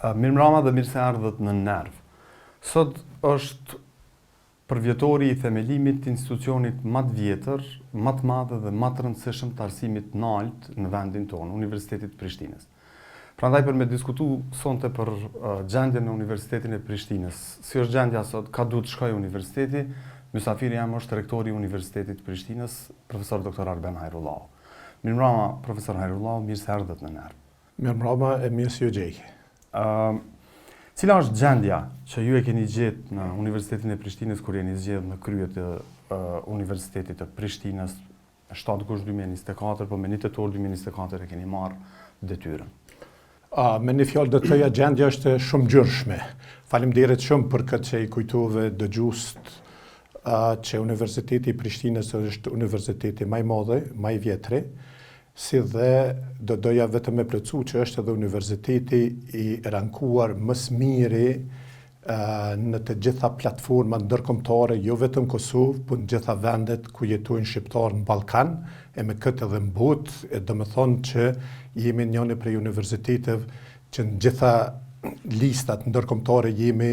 Mirëmbrëma dhe mirë se ardhët në Nerv. Sot është përvjetori i themelimit të institucionit më të vjetër, më të madh dhe më të rëndësishëm të arsimit nalt në vendin tonë, Universitetit Prishtinës. Prandaj për me diskutu sonte për gjendjen në Universitetin e Prishtinës. Si është gjendja sot, ka duhet shkojë universiteti, mysafiri jam është rektori i Universitetit Prishtinës, profesor Dr. Arben Hajrullahu. Mirëmbrëma, profesor Hajrullahu, mirë se ardhët në Nerv. Mirëmbrëma e mirë se ju gjej. Cila është gjendja që ju e keni gjetë në Universitetin e Prishtinës kur jeni zgjedhur në krye të Universitetit të Prishtinës 7 gusht 2024, po me 1 tetor 2024 e keni marrë detyrën? Me një fjalë të tëja, gjendja është shumë gjërshme. Faleminderit shumë për këtë që i kujtove dëgjuest që Universiteti i Prishtinës është universiteti më i madh, më i vjetër, si dhe doja vetëm me plotësu që është edhe universiteti i rankuar më së miri në të gjitha platformat ndërkombëtare, jo vetëm Kosovë, por në gjitha vendet ku jetojnë shqiptarë në Ballkan, e me këtë edhe në botë, e do të thonë që jemi njëri prej universiteteve që në gjitha listat ndërkombëtare jemi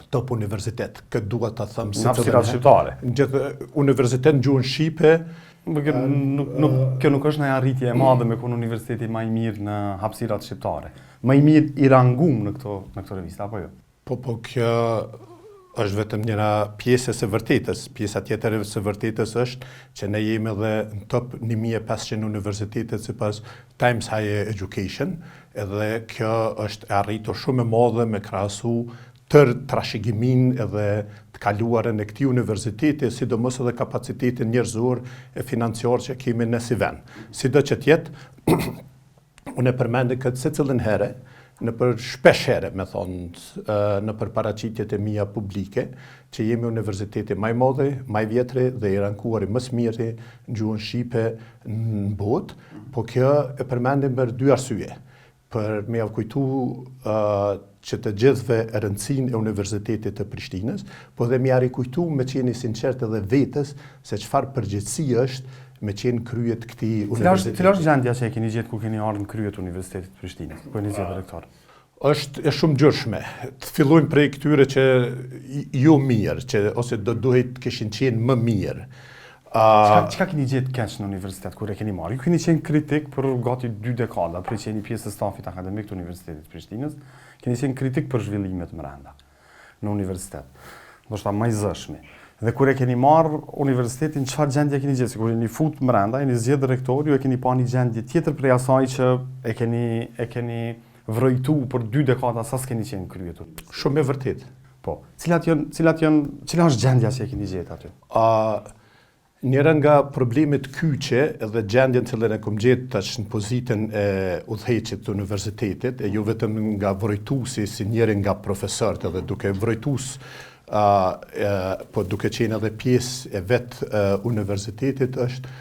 top universitet. Këtë duhet ta them në hapësirat shqiptare. Në gjithë universitet në gjuhën shqipe. Kjo nuk është një arritje e madhe me kon universiteti më i mirë në hapësirat shqiptare. Më i mirë i rangum në këto revista, apo jo? Po kjo është vetëm njëra pjesë e vërtetës. Pjesa tjetër e së vërtetës është që ne jemi edhe në top 1500 universitetet sipas Times Higher Education, edhe kjo është arritur shumë e madhe me krahasu tërë trashëgimin edhe të kaluarën e këtij universiteti, sidomos edhe kapacitetin njerëzor e financiar që kemi në si vend. Sido që tjetë, unë e përmendë këtë secilën herë, shpesh herë, me thonë, në për paraqitjet e mia publike, që jemi universiteti më i madh, më i vjetër dhe i rankuar më së miri në gjuhën shqipe në botë, po kjo e përmendim për 2 arsye. Për me kujtu që të gjithëve rëndësinë e Universitetit të Prishtinës, po dhe me rikujtu me qeni sinqert edhe vetës se çfarë përgjegjësi është me qenë kryet këtij universiteti. Cila është gjendja që e keni gjetë kur keni ardhur në kryet të Universitetit të Prishtinës? Po jeni zgjedhur rektor. Është e shumë gjërshme. Të fillojmë prej këtyre që jo mirë, ose do duhet kishin qenë më mirë. Çka keni gjetë keq në universitet kur e keni marrë? Ju keni qenë kritik për gati 2 dekada, prej që jeni pjesë e stafit akademik të Universitetit të Prishtinës, keni qenë kritik për zhvillimet brenda në universitet. Ndoshta më i zëshmi. Dhe kur e keni marrë universitetin, çfarë gjendje keni gjetë? Kur jeni fut brenda, jeni zgjedhur rektor, ju e keni pa një gjendje tjetër prej asaj që e keni vrojtu për 2 dekada sa s'keni qenë kryetur. Shumë e vërtetë. Po. Cila është gjendja që e keni gjetë aty? Njëra nga problemet kyçe edhe gjendjen që e kom gjetë tash në pozitën e udhëheqit të universitetit, e jo vetëm nga vrojtuesi si njëri nga profesorët, edhe duke vrojtues, po duke qenë edhe pjesë e vetë universitetit, është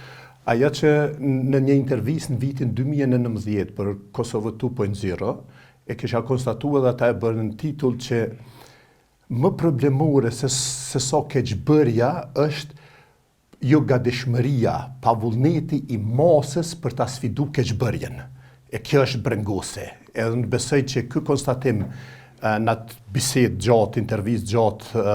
ajo që në një intervistë në vitin 2019 për Kosovë 2.0, e kisha konstatuar dhe ata e bërë në titull që më problemore se sa keqbërja është jo gatishmëria, pavullneti i masës për ta sfidu keqbërjen. E kjo është brengose. Edhe në besoj që ky konstatim në atë bisedë gjatë, intervistë gjatë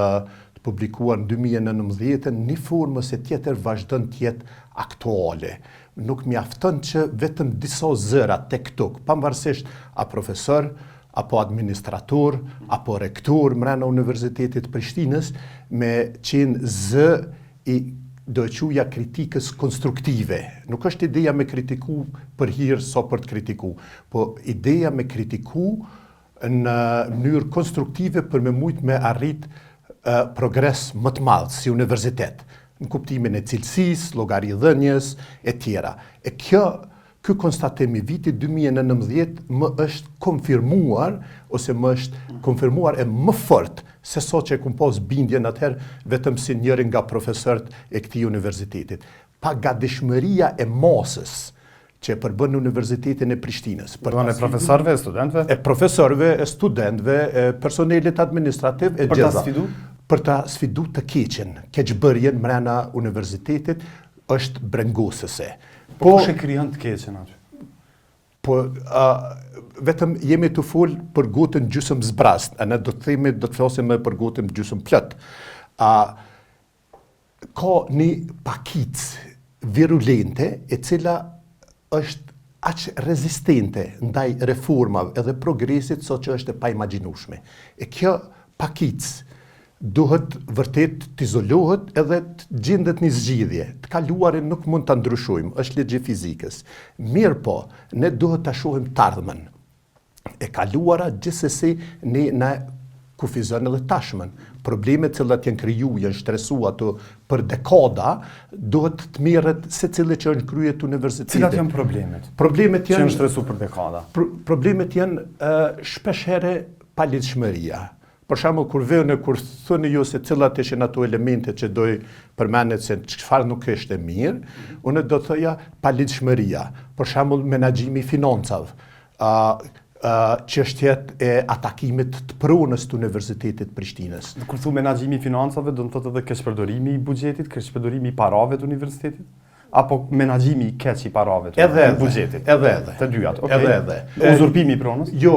të publikuar në 2019, një formë ose tjetër vazhdon të jetë aktuale. Nuk mjafton që vetëm disa zëra tek tok, pavarësisht a profesor, apo administrator, apo rektor mrena Universitetit Prishtinës, me qenë zë i do e quja kritikës konstruktive. Nuk është ideja me kritiku për hir sa për të kritiku, po ideja me kritiku në mënyrë konstruktive për me mujt me arrit progres më të madh si universitet, në kuptimin e cilësisë, llogaridhënies e tjera. E ky konstatim i vitit 2019 më është konfirmuar ose më është konfirmuar e më fort se sa që kum pas bindjen atëherë vetëm si njëri nga profesorët e këtij universitetit. Pa gatishmëria e masës që përbën Universitetin e Prishtinës. Përbën e profesorëve, studentëve? E profesorëve, e studentëve, e personelit administrativ e gjitha. Për ta sfidu? Për ta sfidu të keqen. Keqbërjen mrena universitetit është brengosëse. Po kush e krijon të keqen aty? Po, vetëm jemi të folë për gotën gjysëm zbrast, a ne do të themi, do të flasim për gotën gjysëm plot. Ka një pakic virulente e cila është aq rezistente ndaj reformave edhe progresit sa që është e paimagjinueshme. E kjo pakic duhet vërtet të izolohet edhe të gjendet një zgjidhje. Të kaluarin nuk mund të ndryshojmë, është ligji fizikës. Mirë po, ne duhet të shohim të ardhmen. E kaluara gjithsesi ne na kufizon edhe tashmen. Problemet cilat janë kriju, janë stresu ato për dekada, duhet të merret secili që është krye të universitetit. Cilat janë problemet? Problemet Që janë janë stresu për dekada. Problemet janë shpesh herë palidhshmëria. Për shembull, kur thoni ju se cilat ishin ato elemente që doj përmendet se çfarë nuk ishte mirë, unë do thoja palidhshmëria. Për shembull, menaxhimi i financave, çështjet e atakimit të pronës të Universitetit Prishtinës. Kur thu menaxhimi i financave, do të thotë edhe keqpërdorimi i buxhetit, keqpërdorimi i parave të universitetit? Apo menaxhimi i keq i parave të buxhetit? Edhe. Të dyat, okay. Edhe. Uzurpimi i pronës? Jo,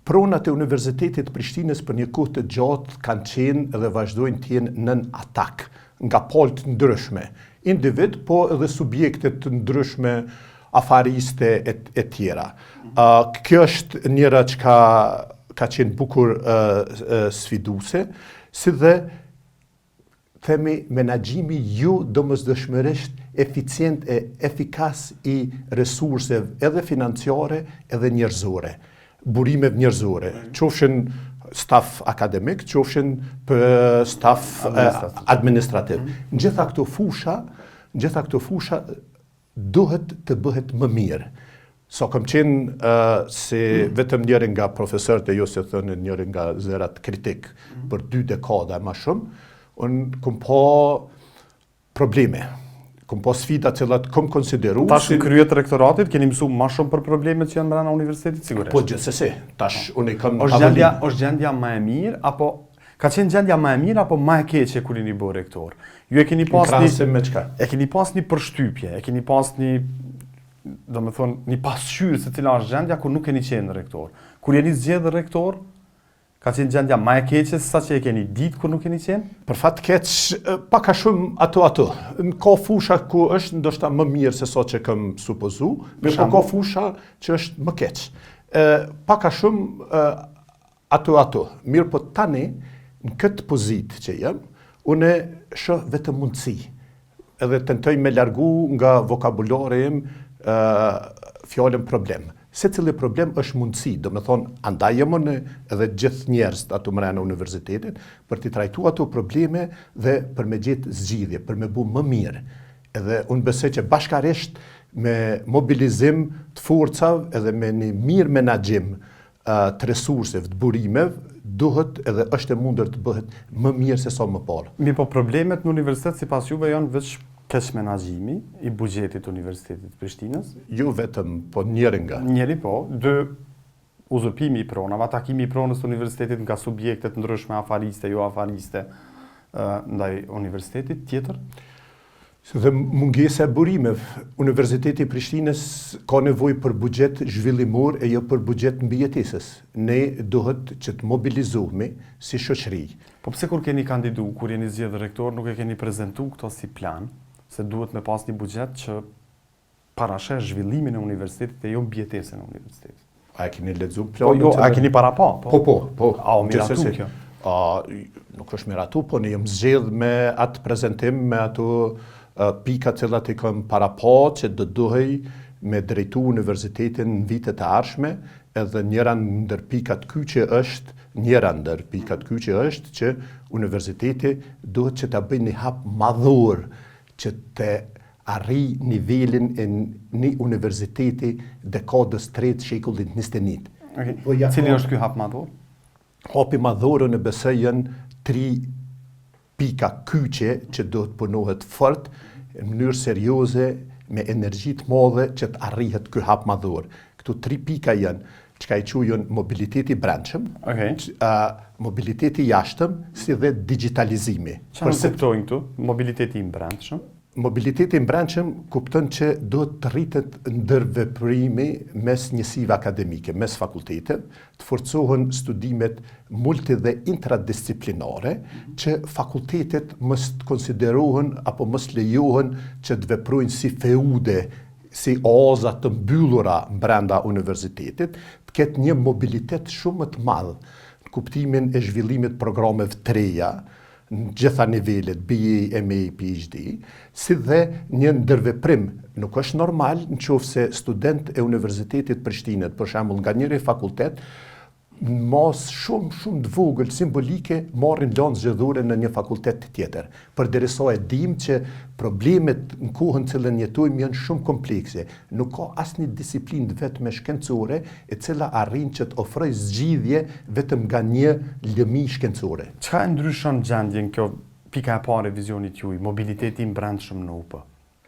pronat e Universitetit Prishtinës për një kohë të gjatë kanë qenë dhe vazhdojnë të jenë nën atak nga palë të ndryshme. Individ, po edhe subjekte të ndryshme, afariste e tjera. Kjo është njëra që ka qenë bukur sfiduse, si dhe themi menaxhimi jo domosdoshmërisht eficient e efikas i resurseve edhe financiare edhe njerëzore. Burimet njerëzore, qofshin staf akademik, qofshin për staf administrativ. Në gjitha këto fusha duhet të bëhet më mirë. So kam qenë se vetëm njëri nga profesorët e jo se thënë njëri nga zërat kritik për 2 dekada më shumë, unë kom pa probleme. Kom pa sfida cilat kom konsideru. Tash në krye të rektoratit keni mësu më shumë për problemet që janë brenda universitetit sigurisht. Po gjithsesi, tash unë kam është gjendja më e mirë apo ka qenë gjendja më e mirë apo më e keqe kur jeni bërë rektor? Ju e keni pas e keni pas një përshtypje, e keni pas një një pasqyrë se cila është gjendja kur nuk keni qenë rektor. Kur jeni zgjedhur rektor, ka qenë gjendja më e keqe se sa që e keni ditë kur nuk keni qenë? Për fat keq, pak a shumë ato. Ka fusha ku është ndoshta më mirë se sa që kam supozu, por ka fusha që është më keq. Pak a shumë ato. Mirë po tani, në këtë pozitë që jam, unë shoh vetëm mundësi. Edhe tentoj me largu nga vokabulari im fjalën problem. Secili problem është mundësi, do me thonë, andaj jam unë edhe gjithë njerëz ato mrena universitetit, për të trajtuar ato probleme dhe për me gjetë zgjidhje, për me bu më mirë. Edhe unë besoj që bashkarisht me mobilizim të forcave edhe me një mirë menaxhim të resurseve, të burimeve, duhet edhe është e mundur të bëhet më mirë se sa më parë. Mi po problemet në universitet sipas juve janë veç keq menaxhimi i buxhetit të Universitetit Prishtinës? Jo vetëm, po njëri nga. Njëri po, 2 uzurpimi i pronave, atakimi i pronës të universitetit nga subjektet ndryshme afariste, jo afariste ndaj universitetit, tjetër? Dhe mungesa e burimeve. Universiteti i Prishtinës ka nevojë për buxhet zhvillimor e jo për buxhet mbijetesës. Ne duhet që të mobilizohemi si shoqëri. Po pse kur keni kandidu, kur jeni zgjedhur rektor, nuk e keni prezantu këto si plan, se duhet me pas një buxhet që parasheh zhvillimin e universitetit e jo mbijetesën e universitetit? A e keni lexuar Po planin? jo, a keni para pa? Po. A o miratu kjo? Nuk është miratu, po ne jam zgjedh me atë prezantim, me ato pika cilat i kam para pa që do duhej me drejtu universitetin në vitet e ardhshme, edhe njëra ndër pikat kyçe është që universiteti duhet që ta bëjë një hap madhor që të arrijë nivelin e një universiteti dekadës 3 shekullit 21. Okay. Cili është ky hap madhor? Hapi madhor në besoj janë 3 pika kyçe që duhet punohet fort, në mënyrë serioze, me energji të madhe që të arrihet ky hap madhor. Këto 3 pika janë çka i quajnë mobiliteti brendshëm, mobiliteti jashtëm, si dhe digitalizimi. Çfarë kuptojnë këtu? Mobiliteti i brendshëm? Mobiliteti i brendshëm kupton që do të rritet ndërveprimi mes njësive akademike, mes fakulteteve, të forcohen studimet multi dhe intradisciplinare, që fakultetet mos konsiderohen apo mos lejohen që të veprojnë si feude, si oaza të mbyllura brenda universitetit, të ketë një mobilitet shumë më të madh në kuptimin e zhvillimit programeve të reja, në gjitha nivelet, BA, MA, PhD, si dhe një ndërveprim. Nuk është normal në qoftë se student e Universitetit Prishtinët, për shembull nga njëri fakultet, mos shumë të vogël simbolike marrin lanë zgjedhore në një fakultet tjetër. Përderisa e dim që problemet në kohën cilën jetojmë janë shumë komplekse. Nuk ka asnjë disiplinë vetëm shkencore e cila arrin që të ofrojë zgjidhje vetëm nga një lëmi shkencore. Çka ndryshon gjendjen kjo pika e parë e vizionit juaj, mobiliteti i brendshëm në UP?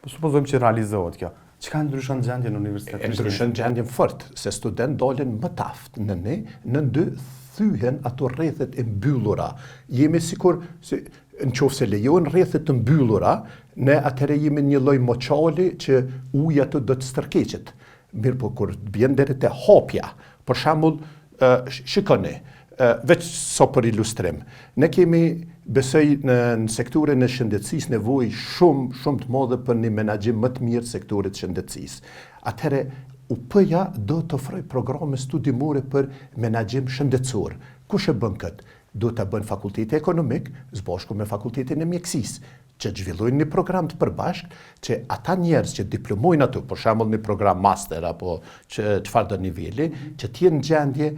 Po supozojmë që realizohet kjo. Çka ndryshon gjendjen në Universitetin Prishtinë? Ndryshon gjendjen fort, se student dolen më taft në ne, në dy thyhen ato rrethet e mbyllura. Jemi sikur, në qoftë se lejohen rrethet të mbyllura, ne atëherë jemi një lloj moçali që uji ato do të stërkeqet. Mirë po kur bjen deri te hapja, për shembull, shikoni, veç so për ilustrim. Ne kemi, besoj në sektorin e shëndetësisë nevojë shumë të madhe për një menaxhim më të mirë të sektorit shëndetësisë. Atëherë UP-ja do të ofrojë programe studimore për menaxhim shëndetësor. Kush e bën këtë? Do të bën Fakulteti Ekonomik, së bashku me Fakultetin e Mjekësisë, që të zhvillojnë një program të përbashkët, që ata njerëz që diplomojnë ato, për shembull një program master apo çfarë do niveli, që të jenë në gjendje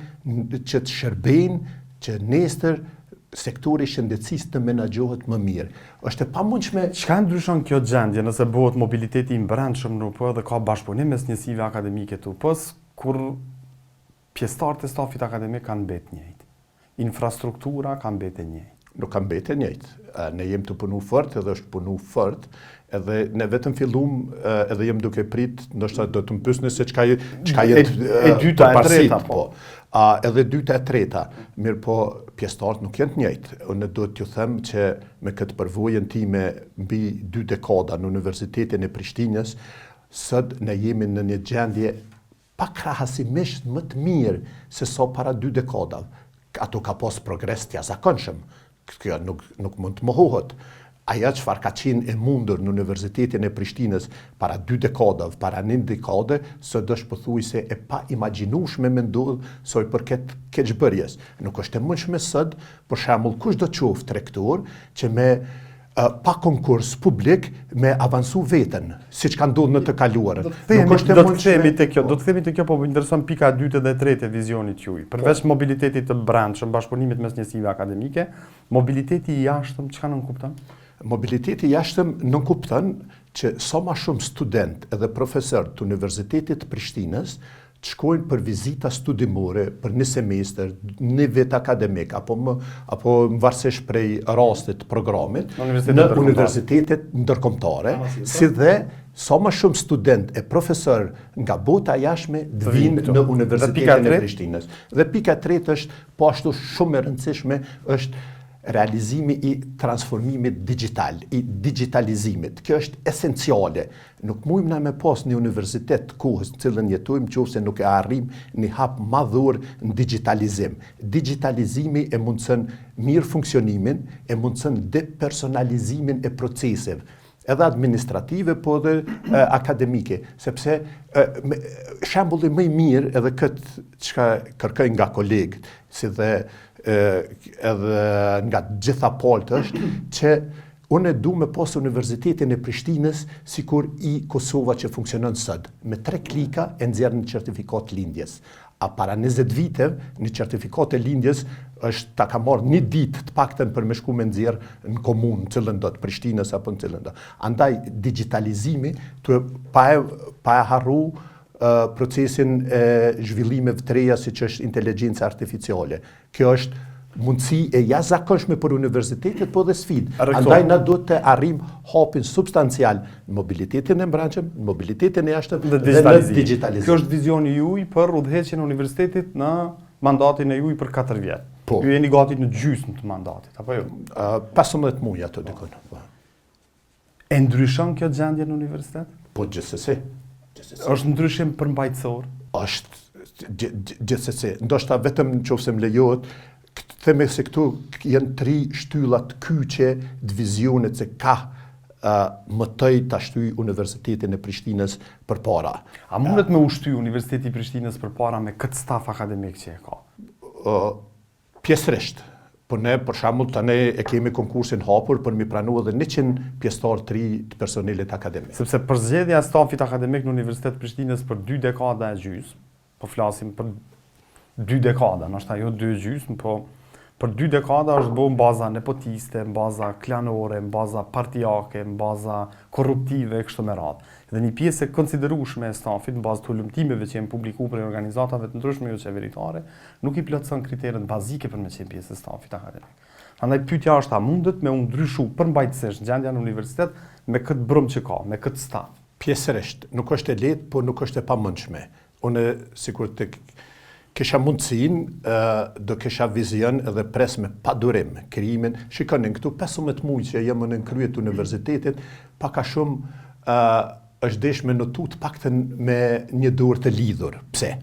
që të shërbejnë që nesër sektori shëndetësisë të menaxhohet më mirë. Është e pamundshme. Çka ndryshon kjo gjendje nëse bëhet mobiliteti i brendshëm në UP dhe ka bashkëpunim mes njësive akademike të UP-s, kur pjesëtarët e stafit akademik kanë mbetë njëjtë. Infrastruktura ka mbetë e njëjtë. Nuk ka mbetë e njëjtë. Ne jem të punu fort, edhe është punu fort, edhe ne vetëm fillum edhe jem duke prit, ndoshta do të më pyesni se çka jetë e dyta e treta po. Edhe dyta e treta, mirë po pjesëtarët nuk janë të njëjtë. Unë do t'ju them që me këtë përvojën time mbi 2 dekada në Universitetin e Prishtinës, sot ne jemi në një gjendje pakrahasimisht më të mirë se sa para 2 dekadave. Ato ka pas progres të jashtëzakonshëm. Kjo nuk mund të mohohet. Ajo çfarë ka qenë e mundur në Universitetin e Prishtinës para 2 dekadave, para 1 dekade, sot është pothuajse e pa imagjinueshme me ndodh sa i përket keqbërjes. Nuk është e mundshme sot, për shembull, kush do të qoftë rektor që me pa konkurs publik me avansu veten, siç ka ndodhur në të kaluarën. Do të themi te kjo, po më intereson pika e dytë dhe e tretë e vizionit juaj. Përveç mobilitetit të brendshëm, bashkëpunimit mes njësive akademike, mobiliteti i jashtëm çka nën kupton? Mobiliteti i jashtëm nën kupton që sa më shumë student edhe profesor të Universitetit të Prishtinës të shkojnë për vizita studimore për një semestër, një vit akademik, apo varësisht prej rastit të programit, në universitetet ndërkombëtare, si dhe sa më shumë student e profesor nga bota jashtme të vinë në Universitetin e Prishtinës. Dhe pika e tretë është po ashtu shumë e rëndësishme është realizimi i transformimit digital, i digitalizimit. Kjo është esenciale. Nuk mujmë na me pas një universitet të kohës në cilën jetojmë nëse nuk e arrim një hap madhor në digitalizim. Digitalizimi e mundson mirë funksionimin, e mundson depersonalizimin e proceseve, edhe administrative, po edhe akademike, sepse shembulli më i mirë edhe këtë çka kërkoj nga kolegët, si dhe edhe nga gjitha palët është që unë du me pas Universitetin e Prishtinës sikur i Kosova që funksionon sot. Me 3 klika e nxjerr një certifikat lindjes. A para 20 viteve, një certifikat e lindjes është ta ka marrë 1 ditë të paktën për me shku me nxjerr në komunë, cilën do të Prishtinës apo në cilën do. Andaj digitalizimi pa e harru procesin e zhvillimeve të reja siç është inteligjenca artificiale. Kjo është mundësi e jashtëzakonshme për universitetet, po dhe sfidë. Andaj na do të arrim hapin substancial në mobilitetin e brendshëm, në mobilitetin e jashtëm dhe në digitalizim. Kjo është vizioni juaj për udhëheqjen e universitetit në mandatin e juaj për 4 vjet. Po. Ju jeni gati në gjysmë të mandatit, apo jo? 15 muaj ato dikon. E ndryshon kjo gjendje në universitet? Po gjithsesi. Është ndryshim përmbajtësor? Është gjithsesi. Ndoshta vetëm nëse më lejohet, themi se këtu janë 3 shtyllat kyçe divizionet se ka mëtej ta shtyj Universitetin e Prishtinës përpara. A mundet me ushty Universiteti i Prishtinës përpara me këtë staf akademik që e ka? Pjesërisht. Po ne, për shembull, tani e kemi konkursin hapur për mi pranu edhe 100 pjesëtar të ri të personelit akademik. Sepse përzgjedhja e stafit akademik në Universitetin e Prishtinës për 2 dekada e gjysmë, po flasim për 2 dekada, ndoshta jo 2 gjysmë, po për 2 dekada është bërë në baza nepotiste, në baza klanore, në baza partijake, në baza korruptive e kështu me radhë. Dhe një pjesë e konsiderueshme e stafit në bazë të ulëmtimeve që janë publikuar për organizatave të ndryshme jo qeveritare, nuk i plotëson kriteret bazike për me qenë pjesë e stafit akademik. Prandaj pyetja është a mundet me u ndryshu përmbajtësisht gjendja në universitet me këtë brum që ka, me këtë staf? Pjesërisht, nuk është e lehtë, por nuk është e pamundshme. Unë sikur të kisha mundësinë, do kisha vizion edhe pres me padurim krijimin. Shikoni këtu 15 muaj që jam në krye të universitetit, pak a shumë është desh me notu të paktën me një dorë të lidhur. Pse?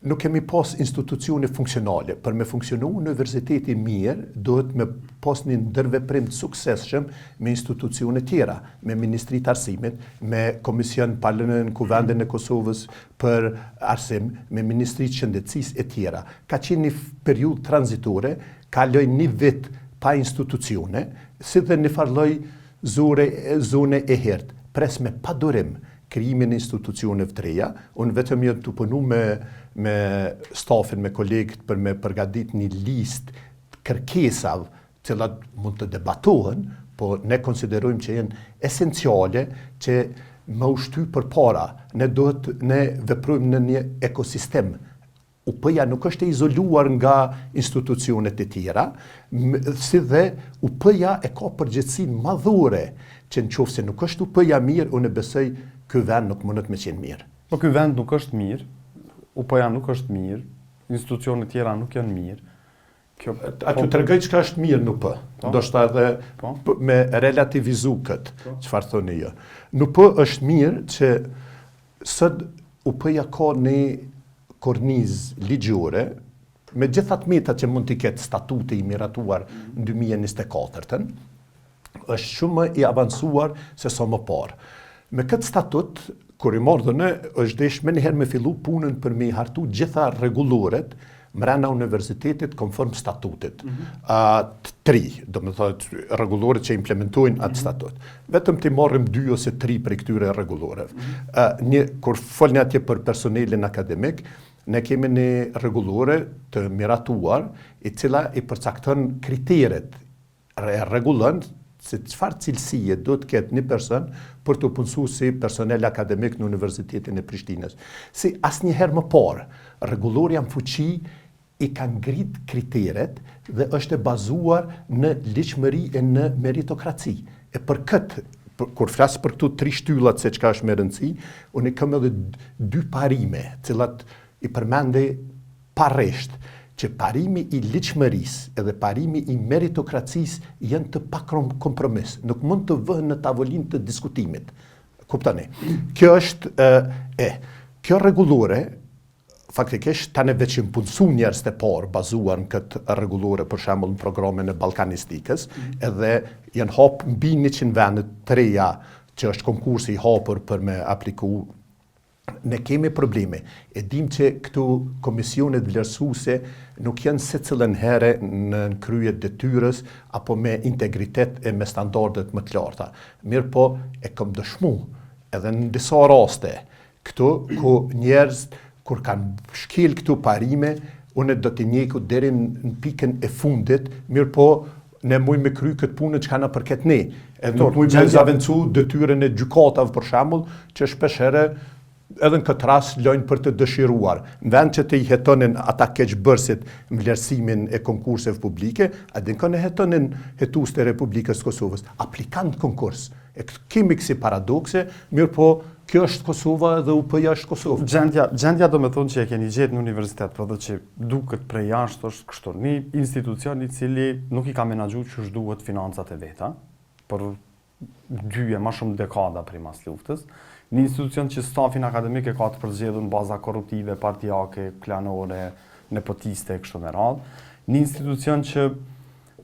Nuk kemi pas institucione funksionale. Për me funksionu universiteti mirë, duhet me pas një ndërveprim të suksesshëm me institucione tjera, me Ministri të Arsimit, me Komision Parlamentare në Kuvendin e Kosovës për Arsim, me Ministri të Shëndetësisë e tjera. Ka qenë një periudhë tranzitore, kaloi një vit pa institucione, si dhe një farloj zone e hertë, pres me padurim krijimin e institucioneve të reja. Unë vetëm jam të punu me stafin, me kolegët për me përgatit një listë kërkesav cilat mund të debatohen, po ne konsiderojmë që janë esenciale që më ushty përpara. Ne veprojmë në një ekosistem. UP-ja nuk është e izoluar nga institucionet e tjera, si dhe UP-ja e ka përgjegjësinë madhore që nëse nuk është UP-ja mirë, unë besoj ky vend nuk mundet me qenë mirë. Po ky vend nuk është mirë, UP-ja nuk është mirë, institucionet tjera nuk janë mirë. A t'ju tregoj çka është mirë në UP? Ndoshta edhe me relativizu këtë, çfarë thoni ju. Në UP është mirë që sot UP-ja ka një kornizë ligjore, me gjithat metat që mund t'i ketë statuti i miratuar në 2024, është shumë i avancuar se sa më parë. Me këtë statut, kur i mordhënë, është desh me njëherë me fillu punën për me i hartu gjitha rregulloret mrena universitetit konform statutit. 3, do me thotë, rregulloret që implementojnë atë statut. Vetëm t'i marrim 2 ose 3 për këtyre rregullorev. Kur folni atje për personelin akademik, ne kemi një rregullore të miratuar, i cila i përcakton kriteret, rregullon se çfarë cilësie do të ketë një person për të punësuar si personel akademik në Universitetin e Prishtinës. Si asnjëherë më parë, rregullorja në fuqi i ka ngrit kriteret dhe është e bazuar në ligjshmëri e në meritokraci. E për këtë, kur flas për këtu 3 shtyllat se çka është më rëndësi, unë kam edhe 2 parime, cilat i përmende pa rresht, që parimi i ligjshmërisë edhe parimi i meritokracisë janë të pa kompromis. Nuk mund të vëhen në tavolinë të diskutimit. Kuptoni? Kjo është kjo rregullore faktikisht tani veç në punësu njerëz të parë bazuar në këtë rregullore, për shembull në programin e ballkanistikës, edhe janë hap mbi 100 vende të reja që është konkursi i hapur për me apliku. Ne kemi probleme. E dim që këtu komisionet vlerësuese nuk janë secilën herë në krye detyrës apo me integritet e me standardet më të larta. Mirë po, e kam dëshmu edhe në disa raste këtu ku njerëz kur kanë shkel këtu parime, unë do t'i njeku deri në pikën e fundit, mirë po ne muj me kry këtë punë që ka në përket ne. Edhe nuk muj me zavencu detyrën e gjykatave për shembull, që shpesh herë edhe në këtë rast lojnë për të dëshiruar. Në vend që të i hetonin ata keqbërësit në vlerësimin e konkurseve publike, a din kanë hetonin hetues të Republikës Kosovës, aplikant konkurs. E kemi kësi paradokse, mirë po kjo është Kosova dhe UP-ja është Kosovë. Gjendja do me thonë që e keni gjetë në universitet, për dhe që duket prej jashtë është kështu. Një institucion i cili nuk i ka menaxhuar që duhet financat e veta, për 2 e më shumë dekada prej mas luftës, një institucion që stafin akademik e ka të përzgjedhur në baza korruptive, partijake, klanore, nepotiste e kështu me radhë, një institucion që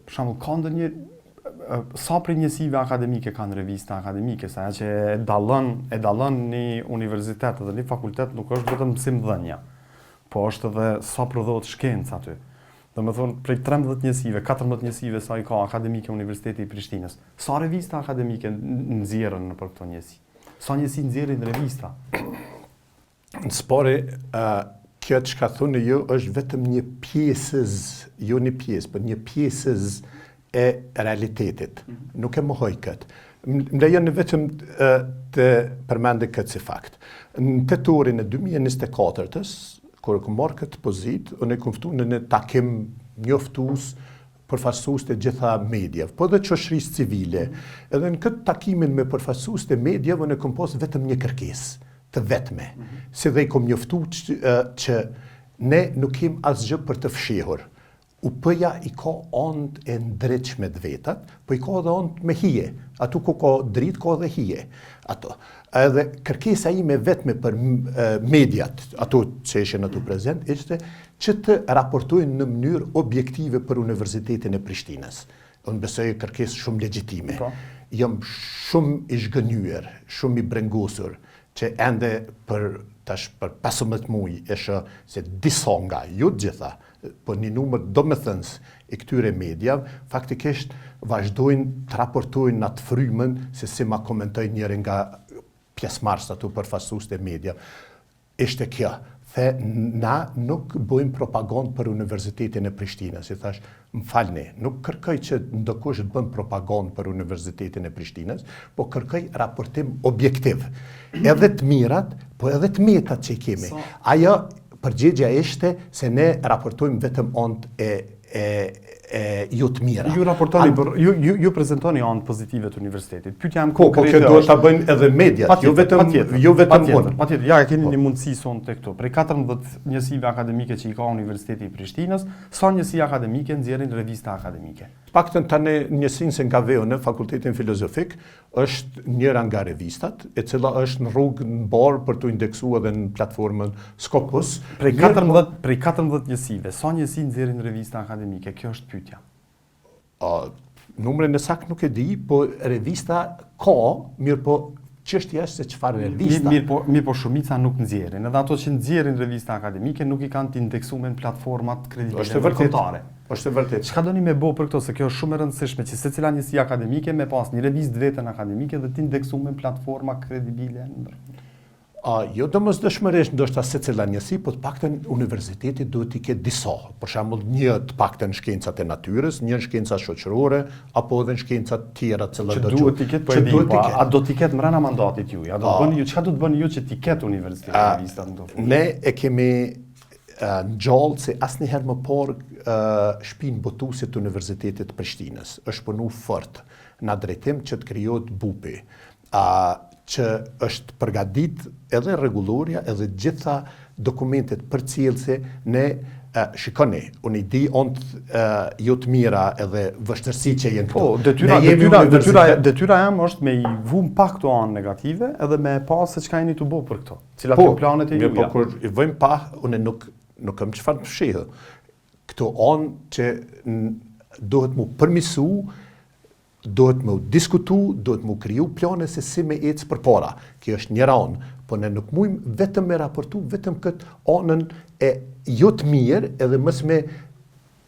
për shembull ka ndonjë sa prej njësive akademike kanë revista akademike, sa që e dallon një universitet dhe një fakultet nuk është vetëm mësimdhënia, po është edhe sa prodhohet shkencë aty. Domethënë prej 13 njësive, 14 njësive sa i ka akademike Universiteti i Prishtinës. Sa revista akademike nxjerrën nëpër këto njësi? Sa njësi nxjerrin revista? Në spore, kjo që ka thunë ju është vetëm një pjesëz, jo një pjesë, për një pjesëz e realitetit. Nuk e mohoj këtë. Më lejon vetëm të përmende këtë si fakt. Në tetorin e 2024-ës, kur e kom marrë këtë pozitë, unë e kom ftu në një takim njoftues përfaqësues të gjitha mediave, po dhe shoqërisë civile. Edhe në këtë takimin me përfaqësues të mediave, unë e kom pas vetëm një kërkesë të vetme. Si dhe i kom njoftu që ne nuk kem asgjë për të fshehur. UP-ja i ka anë e ndritshme të vetat, po i ka edhe anë me hije. Atu ku ka dritë, ka edhe hije. Ato. Edhe kërkesa ime vetme për mediat, ato që ishin ato prezent, ishte që të raportojnë në mënyrë objektive për Universitetin e Prishtinës. Unë besoj kërkesë shumë legjitime. Jam shumë i zhgënjur, shumë i brengosur, që ende për 15 muaj e shoh se disa nga, jo gjitha, po një numër domethënës i këtyre mediave, faktikisht vazhdojnë të raportojnë atë frymën se si ma komentoj njëri nga pjesëmarrës ato përfaqësues të media. Ishte kjo. The, na nuk bëjmë propagandë për Universitetin e Prishtinës. I thash, më falni, nuk kërkoj që ndokush të bën propagandë për Universitetin e Prishtinës, po kërkoj raportim objektiv. Edhe të mirat, po edhe të metat që i kemi. Ajo përgjigja ishte se ne raportojmë vetëm anë jo të mira. Ju raportoni ju prezantoni anë pozitive të universitetit. Pyetja jam konkrete. Po kjo duhet ta bëjnë edhe mediat, jo vetëm unë. Patjetër, ja e keni një mundësi son tek këto. Prej 14 njësive akademike që i ka Universiteti i Prishtinës, sa njësi akademike nxjerrin revista akademike? Paktën tani njësinë se nga veu në Fakultetin Filozofik është njëra nga revistat, e cila është në rrugë në barë për të indeksuar edhe në platformën Scopus. Prej 14 njësive, sa njësi nxjerrin revista akademike? Kjo është pyetja. Numrin e saktë nuk e di, po revista ka, mirë po çështja është se çfarë revista. Mirë po shumica nuk nxjerrin. Edhe ato që nxjerrin revista akademike nuk i kanë të indeksuar në platformat kreditore kombëtare. Është e vërtetë. Çka doni me bë për këto, se kjo është shumë e rëndësishme që secila njësi akademike me pas një revistë vetën akademike dhe të indeksuar në platforma kredibile. Jo domosdoshmërisht ndoshta secila njësi, po të paktën universiteti duhet t'i ketë disa. Për shembull, një të paktën shkencat e natyrës, një shkencat shoqërore, apo edhe shkencat tjera të cilat do duhet t'i ketë, po e di, a do t'i ketë brenda mandatit juaj? A do të bëni ju, çka do të bëni ju që t'i ketë universiteti revistat në to? Ne e kemi ngjallë se asnjëherë më parë shtëpinë botuese të Universitetit të Prishtinës është punu fort në drejtim që të krijohet BUP-i. Që është përgatit edhe rregulloria edhe gjitha dokumentet përcjellëse ne shikoni, unë i di jo të mira edhe vështirësi që jenë këto. Detyra jam është me i vu pak këto anë negative edhe me pa se çka jeni të bëu për këto. Cilat janë planet e juaja. Po kur i vëjmë pa, unë nuk kam çfarë të fshihë. Këto anë që duhet mu përmisu, duhet mu diskutu, duhet mu kriju plane se si me ecë përpara. Kjo është një anë, po ne nuk mujmë vetëm me raportu, vetëm këtë anën e jo të mirë edhe mës me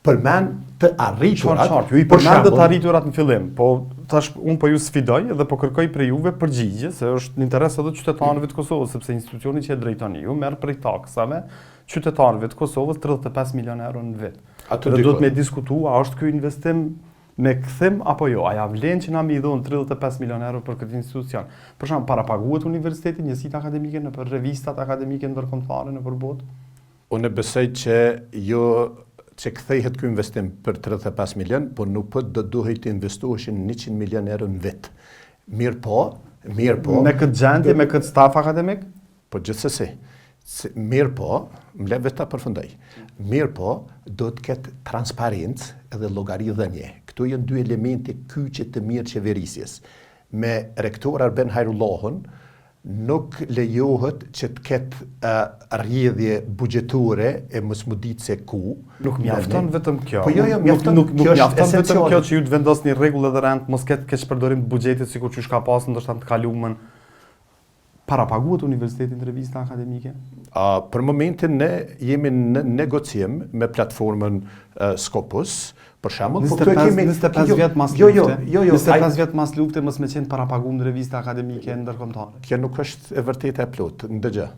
përmend të arriturat. Ju i përmend të arriturat në fillim, po tash unë po ju sfidoj edhe po kërkoj prej juve përgjigje, se është në interes edhe qytetarëve të Kosovës, sepse institucioni që e drejton ju merr prej taksave qytetarëve të Kosovës 35 milion euro në vit. Dhe duhet me diskutu, a është ky investim me kthim apo jo, a ja vlen që na më i dhon 35 milion euro për këtë institucion. Për shembull, para paguhet universiteti njësitë akademike në për revistat akademike ndërkombëtare në përbot? Unë besoj që jo që kthehet ky investim për 35 milion, po nuk po do duhet të investoheshin 100 milion euro në vit. Mirë po. Me këtë gjendje, me këtë staf akademik? Po gjithsesi. Mirë po, më le vetë ta përfundoj. Mirë po, do të ketë transparencë edhe llogari dhënie. Këto janë dy elemente kyçe të mirë qeverisjes. Me rektor Arben Hajrullahun nuk lejohet që të ketë rrjedhje buxhetore e mos më ditë se ku. Nuk mjafton vetëm kjo. Po jo, mjafton. Nuk mjafton vetëm kjo që ju të vendosni rregull edhe rend, mos ketë keq përdorim të buxhetit sikur që ka pasur ndoshta të kaluamën. Para paguhet universitetin në revista akademike? Për momentin ne jemi në negocim me platformën Scopus. Për shembull, 25 vjet mas lufte. 25 vjet mas lufte mos me qenë para paguar në revista akademike ndërkombëtare. Kjo nuk është e vërtetë e plot. Ndëgjë.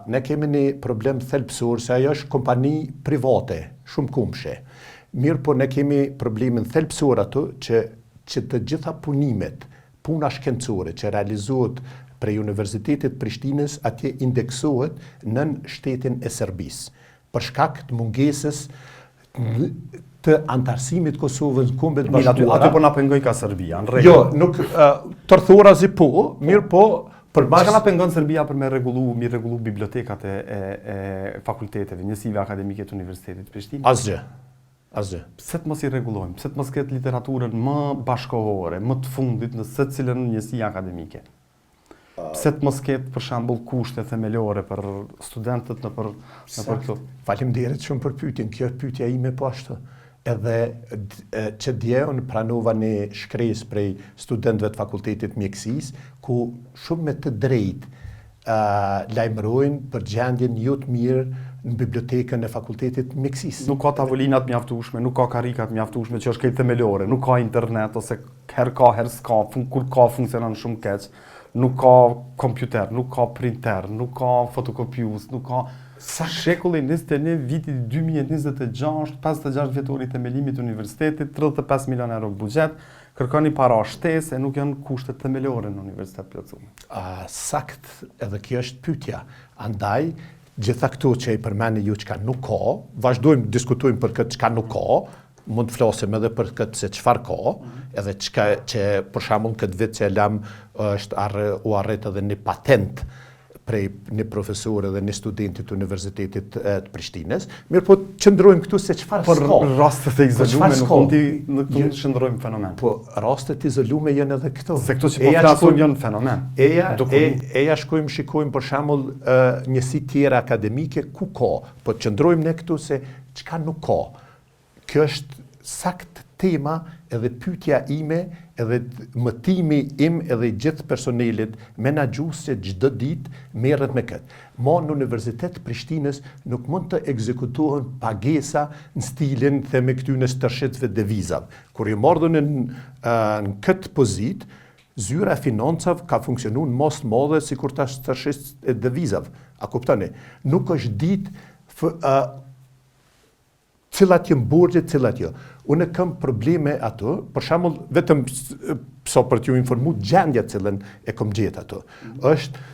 Ne kemi një problem thelbësor se ajo është kompani private, shumë kumshe. Mirë po ne kemi problemin thelbësor ato që të gjitha punimet, puna shkencore që realizohet prej Universitetit Prishtinës atje indeksohet nën shtetin e Serbisë. Për shkak të mungesës të antarësimit Kosovës në Kombet Bashkuara. Aty po na pengoj ka Serbia, në rregull. Jo, nuk tërthorazi po, mirë po, çka na pengon Serbia për me rregullu bibliotekat e fakulteteve, njësive akademike të Universitetit Prishtinës? Asgjë. Pse të mos i rregullojmë? Pse të mos ketë literaturën më bashkohore, më të fundit në secilën njësi akademike? Pse të mos ketë për shembull kushte themelore për studentët në për këto? Faleminderit shumë për pyetjen. Kjo është pyetja ime po ashtu. Edhe që dje unë pranova një shkresë prej studentëve të Fakultetit Mjekësisë, ku shumë me të drejtë lajmërojnë për gjendjen jo të mirë në bibliotekën e Fakultetit Mjekësisë. Nuk ka tavolinat mjaftueshme, nuk ka karikat mjaftueshme që është këtë themelore, nuk ka internet ose herë ka, herë s'ka, kur ka funksionon shumë keq. Nuk ka kompjuter, nuk ka printer, nuk ka fotokopius, nuk ka... Shekulli 21, viti 2026, 56 vjetori themelimit të universitetit, 35 milion euro buxhet, kërkoni para shtesë e nuk janë kushtet themelore në universitet plotësuar. Sakt, edhe kjo është pyetja. Andaj, gjitha këto që i përmeni ju çka nuk ka, vazhdojmë diskutojmë për këtë çka nuk ka, mund të flasim edhe për këtë se çfarë ka, edhe çka që për shembull këtë vit që e lam është u arrit edhe një patent prej një profesor dhe një studenti të Universitetit të Prishtinës. Mirë po qëndrojmë këtu se çfarë s'ka. Por rastet e izolume nuk mund të shndrojmë fenomen. Po rastet izolume janë edhe këto. Se këto që po flasim janë fenomen. Eja shikojmë për shembull njësi tjera akademike ku ka, po qëndrojmë ne këtu se çka nuk ka. Kjo është sakt tema edhe pyetja ime, edhe mëtimi im edhe i gjithë personelit menaxhues që çdo ditë merret me këtë. Ma në Universitet Prishtinës nuk mund të ekzekutohen pagesa në stilin theme këtyne stërshitëve devizave. Kur i mordën në këtë pozitë, zyra e financave ka funksionuar mos madhe sikur ta stërshit e devizave. A kuptoni? Nuk është ditë cilat janë borxhet, cilat jo. Unë kam probleme ato, për shembull vetëm për t'ju informu gjendja cilën e kam gjetë ato. Është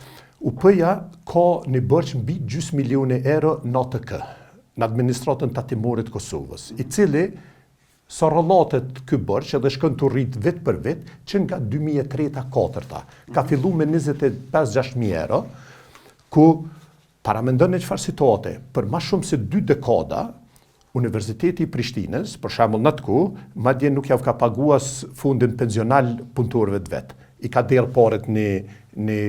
UP-ja ka një borxh mbi 2 milione euro në ATK, në administratën tatimorit të Kosovës, i cili sa rrollatet ky borxh edhe shkon të rrit vit për vit, që nga 2003-2004 ka filluar me 25-6.000 euro, ku paramendoni çfarë situate, për më shumë se 2 dekada Universiteti i Prishtinës, për shembull në atë kohë, madje nuk javë ka paguas fundin pensional punëtorëve të vet. I ka derë paret një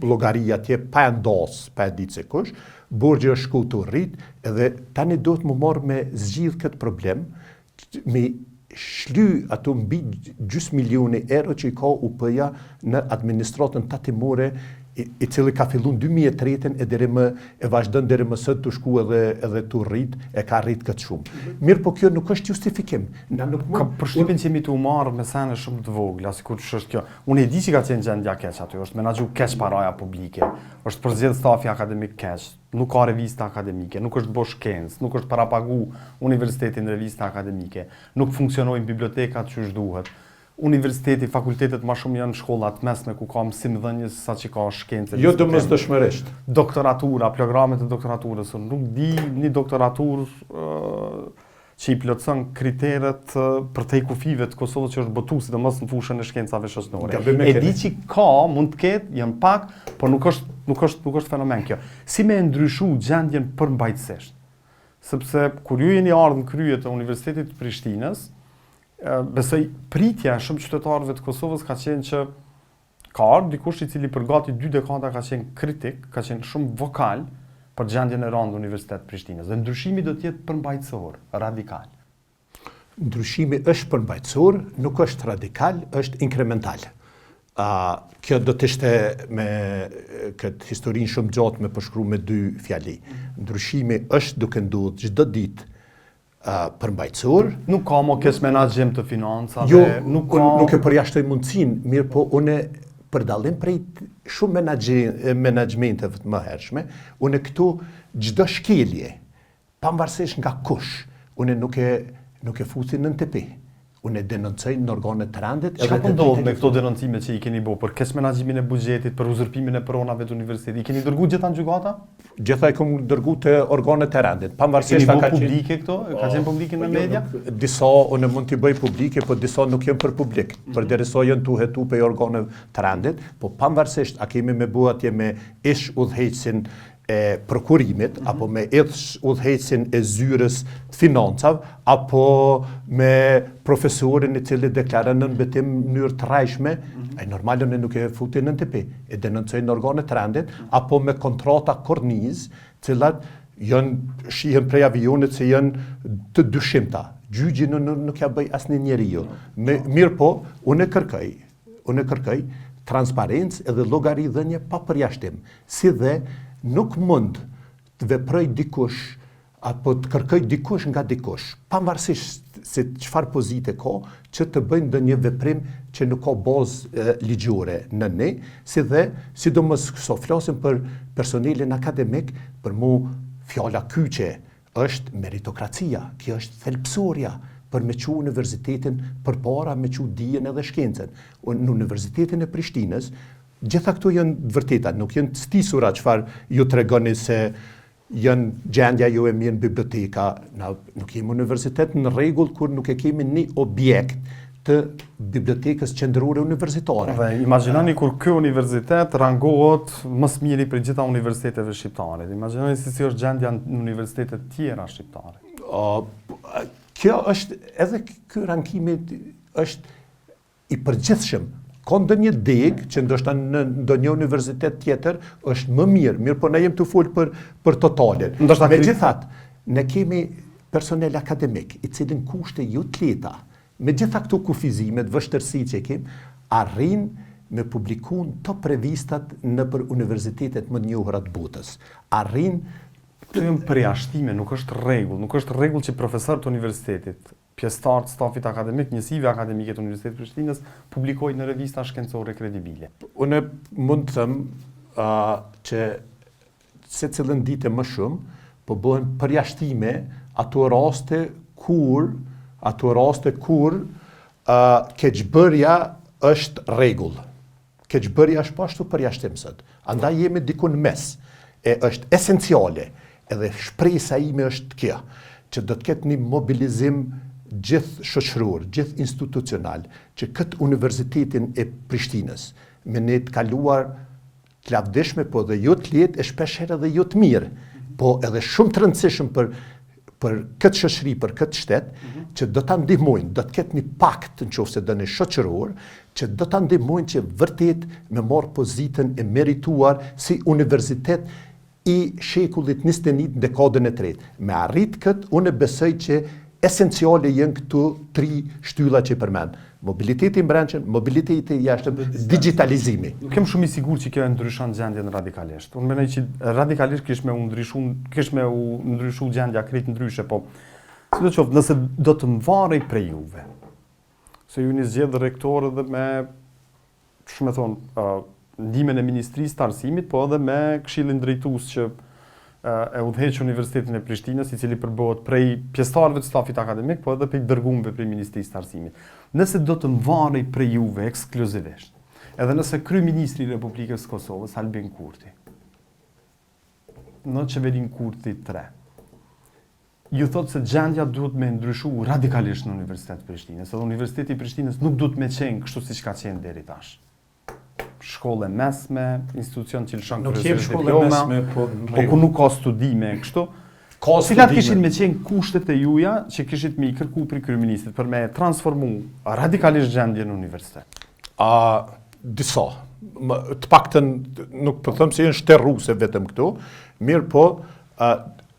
llogari atje pa ndos, pa e ditë se kush, borxhi është shku të rrit, edhe tani do të më marr me zgjidh këtë problem, me shly ato mbi 2 milione euro që i ka UP-ja në administratën tatimore, i cili ka filluar 2003 e vazhdon deri më sot të shku edhe të rrit, e ka rrit këtë shumë. Mirë po kjo nuk është justifikim. Ka përshtypjen që jemi të marrë me sene shumë të vogla, sikur ç'është kjo. Unë e di që ka qenë gjendja keq aty, është menaxhu keq paraja publike, është përzgjedh stafi akademik keq, nuk ka revista akademike, nuk është bosh shkencë, nuk është parapagu universiteti në revista akademike, nuk funksionojnë bibliotekat që duhet. Universiteti, fakultetet më shumë janë shkollat mesme ku ka mësimdhënies sa që ka shkencë. Jo domosdoshmërisht. Doktoratura, programet e doktoraturës, nuk di një doktoraturë që i plotëson kriteret për te kufive të Kosovës që është botuar sidomos në fushën e shkencave shoqërore. E di që ka, mund të ketë, janë pak, por nuk është nuk është fenomen kjo. Si me ndryshu gjendjen përmbajtësisht? Sepse kur ju jeni ardhur në krye të Universitetit të Prishtinës, besoj pritja e shumë qytetarëve të Kosovës ka qenë që ka ardhur dikush i cili për gati 2 dekada ka qenë kritik, ka qenë shumë vokal për gjendjen e rëndë të Universitetit të Prishtinës. Dhe ndryshimi do të jetë përmbajtësor, radikal. Ndryshimi është përmbajtësor, nuk është radikal, është inkremental. Kjo do të ishte me këtë historinë shumë gjatë me përshkru me 2 fjali. Ndryshimi është duke ndodhur çdo ditë përmbajtësor. Nuk ka mo kesh menaxhim të financave, Jo, nuk ka... nuk e përjashtoj mundësinë, mirë po unë për dallim prej shumë menaxhmenteve të mëhershme, unë këtu çdo shkelje, pavarësisht nga kush, unë nuk e fusi në tepi. Unë e denoncoj në organet të rendit. Çka po ndodh me këto denoncime që i keni bërë për kesh menaxhimin e buxhetit, për uzurpimin e pronave të universitetit? I keni dërguar gjitha në gjykata? Gjitha i kam dërguar te organet të rendit. Pavarësisht ka qenë publike këto, ka qenë publike në media? Disa unë mund t'i bëj publike, po disa nuk janë për publik. Përderisa janë tuhetu pe organet të rendit, po pavarësisht a kemi me bëu atje me ish udhëheqësin e prokurimit, apo me udhëheqësin e zyrës të financave, apo me profesorin i cili deklaron në betim në mënyrë të rrajshme, ai normale ne nuk e futi në NTP, e denoncoj në organet të rendit, apo me kontrata korniz, cilat janë shihen prej avionit se janë të dyshimta. Gjyqi nuk ja bëj asnjë njeriu. Mirë po, unë kërkoj transparencë edhe llogaridhënie pa përjashtim, si dhe nuk mund të veproj dikush apo të kërkoj dikush nga dikush, pavarësisht se çfarë pozite ka, që të bëjnë ndonjë veprim që nuk ka bazë ligjore në ne, si dhe sidomos so flasim për personelin akademik, për mu fjala kyçe është meritokracia, kjo është thelbësorja për me qu universitetin përpara me qu dijen edhe shkencën. Në Universitetin e Prishtinës gjitha këto janë vërteta, nuk janë stisura çfarë ju tregoni se janë gjendja ju e mirë në biblioteka. Nuk jemi universitet në rregull kur nuk e kemi një objekt të bibliotekës qendrore universitare. Dhe imagjinoni kur ky universitet rangohet më së miri për gjitha universiteteve shqiptare. Imagjinoni se si është gjendja në universitetet tjera shqiptare. Kjo është, edhe ky rangimi është i përgjithshëm. Ka ndonjë deg që ndoshta në ndonjë universitet tjetër është më mirë po ne jemi të fol për totalin. Megjithatë, ne kemi personel akademik i cilin kushte jo të lehta, me gjitha këto kufizimet, vështërsitë që kemi, arrin me publikuar top revistat në për universitetet më të njohura të botës. Arrin Këto janë përjashtime, nuk është rregull që profesorët të universitetit, pjesëtarët të stafit akademik, njësive akademike të Universitetit të Prishtinës publikojnë në revista shkencore kredibile. Unë mund të them që secilën ditë më shumë po bëhen përjashtime ato raste kur keqbërja është rregull. Keqbërja është po ashtu përjashtim sot. Andaj jemi diku në mes. Është esenciale. Edhe shpresa ime është kjo, që do të ketë një mobilizim gjithë shoqëror, gjithë institucional, që këtë universitetin e Prishtinës, me ne të kaluar të lavdishme, po dhe jo të lehtë, e shpeshherë edhe jo të mirë, po edhe shumë të rëndësishëm për këtë shoqëri, për këtë shtet, që do ta ndihmojnë, do të ketë një pakt nëse dëni shoqëror, që do ta ndihmojnë që vërtet me marrë pozitën e merituar si universitet i shekullit 21 në dekadën e tretë. Me arrit këtë, unë besoj që esenciale janë këtu 3 shtylla që përmend. Mobiliteti brendshëm, mobiliteti jashtëm, digitalizimi. Nuk kem shumë i sigurt që kjo e ndryshon gjendjen radikalisht. Unë mendoj që radikalisht kish me u ndryshu gjendja krejt ndryshe, po sidoqoftë nëse do të mvarej prej juve. Se ju një zgjedh rektorë dhe me shumë thonë ndihmën e Ministrisë të Arsimit, po edhe me Këshillin Drejtues që e udhëheq Universitetin e Prishtinës, i cili përbohet prej pjesëtarëve të stafit akademik, po edhe prej dërguarve prej Ministrisë të Arsimit. Nëse do të mvarej prej juve ekskluzivisht, edhe nëse kryeministri i Republikës së Kosovës, Albin Kurti, në qeverinë Kurti 3, ju thotë se gjendja duhet me ndryshu radikalisht në Universitetin e Prishtinës, edhe Universiteti i Prishtinës nuk duhet me qenë kështu siç ka qenë deri tash. shkolle mesme, institucion që lëshon Nuk kryesisht jem shkolle diploma, mesme, po ku nuk ka studime kështu. Cilat kishin me qenë kushtet e juja që kishit me i kërku për kryeministrit për me transformu radikalisht gjendje në universitet? Disa. Të paktën nuk po them se janë shterruese vetëm këtu, mirë po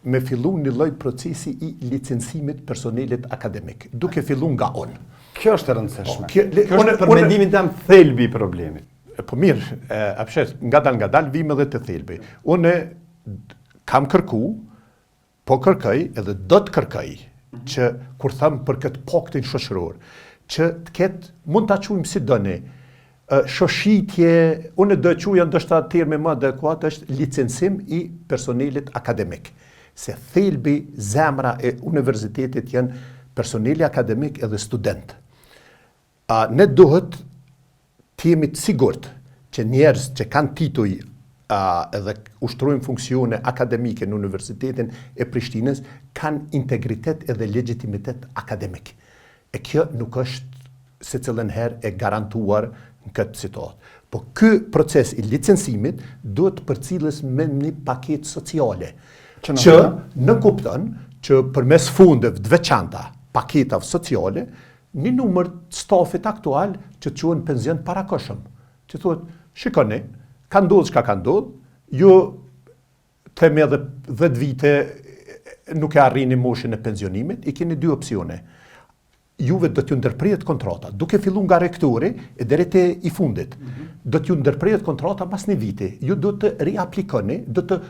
me fillu një lloj procesi i licencimit personelit akademik, duke fillu nga unë. Kjo është e rëndësishme. Kjo është për mendimin tim thelbi i problemit. Po mirë, apshet, ngadal vim edhe të thelbi. Unë kam kërku, po kërkoj edhe do të kërkoj që kur them për këtë paktin shoqëror, që të ketë, mund ta quajmë si doni, shoshitje, unë do të quajë ndoshta termi më adekuat është licencim i personelit akademik. Se thelbi, zemra e universitetit janë personeli akademik edhe student. Ne duhet të jemi të sigurt që njerëz që kanë tituj edhe ushtrojnë funksione akademike në Universitetin e Prishtinës kanë integritet edhe legitimitet akademik. E kjo nuk është secilën herë e garantuar në këtë situatë. Po ky proces i licencimit duhet përcilles me një paketë sociale që në kupton që përmes fundeve të veçanta, paketave sociale, një numër të stafit aktual që të quhen penzion parakoshëm. Që thuhet, shikoni, ka ndodhur çka ka ndodhur, ju themi edhe 10 vite nuk e arrini moshën e pensionimit, i keni dy opsione. Juve do t'ju ndërprehet kontrata, duke filluar nga rektori e deri te i fundit. Do t'ju ndërprehet kontrata pas një viti. Ju do të riaplikoni,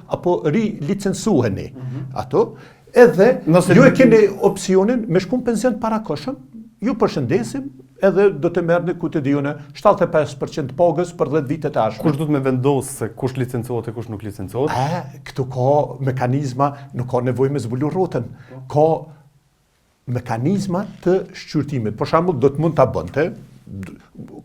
apo rilicencuheni ato, edhe ju e keni opsionin me shku në pension parakoshëm, ju përshëndesim, edhe do të merrni ku të dijune 75% pagës për 10 vite të ardhshme. Kush do të më vendosë se kush licencohet e kush nuk licencohet? Këtu ka mekanizma, nuk ka nevojë me zbulu rrotën. Ka mekanizma të shqyrtimit. Për shembull, do të mund ta bënte,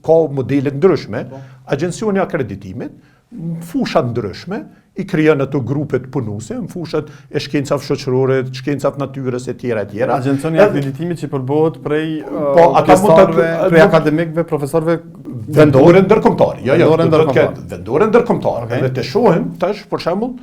ka modele ndryshme, agjencioni i akreditimit, në fusha ndryshme, i krijon ato grupe të punuese, në fushat e shkencave shoqërore, shkencave natyrës e tjera. Agjencioni i akreditimit që përbohet prej prej akademikëve, profesorëve vendore ndërkombëtar. Vendore ndërkombëtar. Edhe të shohim tash, për shembull,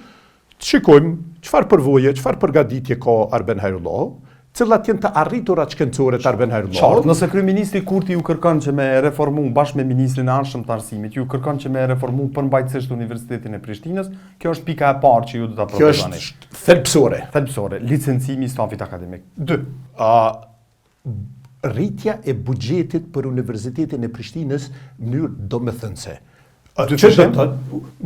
të shikojmë çfarë përvoje, çfarë përgatitje ka Arben Hajrullahu, cilat janë të arriturat shkencore të Arben Hajrullahu. Nëse kryeministri Kurti ju kërkon që me reformu bashkë me ministrin e Anshëm të Arsimit, ju kërkon që me reformu përmbajtësisht Universitetin e Prishtinës, kjo është pika e parë që ju do ta propozoni. Kjo është thelbësore. Thelbësore, licencimi i stafit akademik. 2. Rritja e buxhetit për Universitetin e Prishtinës në mënyrë domethënëse.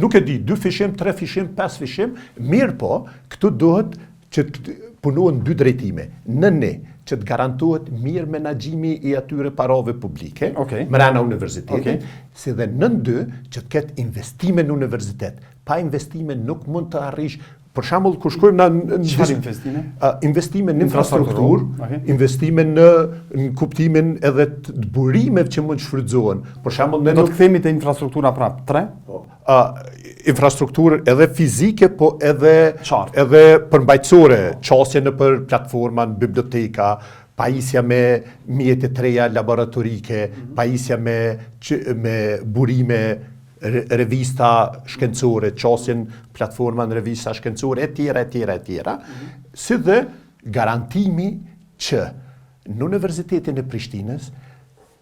Nuk e di, 2 fishim, 3 fishim, 5 fishim, mirë po, këtu duhet që punohen 2 drejtime. Në ne, që të garantohet mirë menaxhimi i atyre parave publike, brenda universitetit, si dhe në 2, që të ketë investime në universitet. Pa investime nuk mund të arrish. Për shembull, kur shkojmë në çfarë investime? Investime në infrastrukturë, investime në kuptimin edhe të burimeve që mund shfrytëzohen. Për shembull, ne do të kthehemi te infrastruktura prap 3. Infrastrukturë edhe fizike, po edhe përmbajtësore, qasje në për platforma, në biblioteka, pajisja me mjete të reja laboratorike, pajisja me burime, revista shkencore, qasjen platforma në revista shkencore, e tjera, si dhe garantimi që në Universitetin e Prishtinës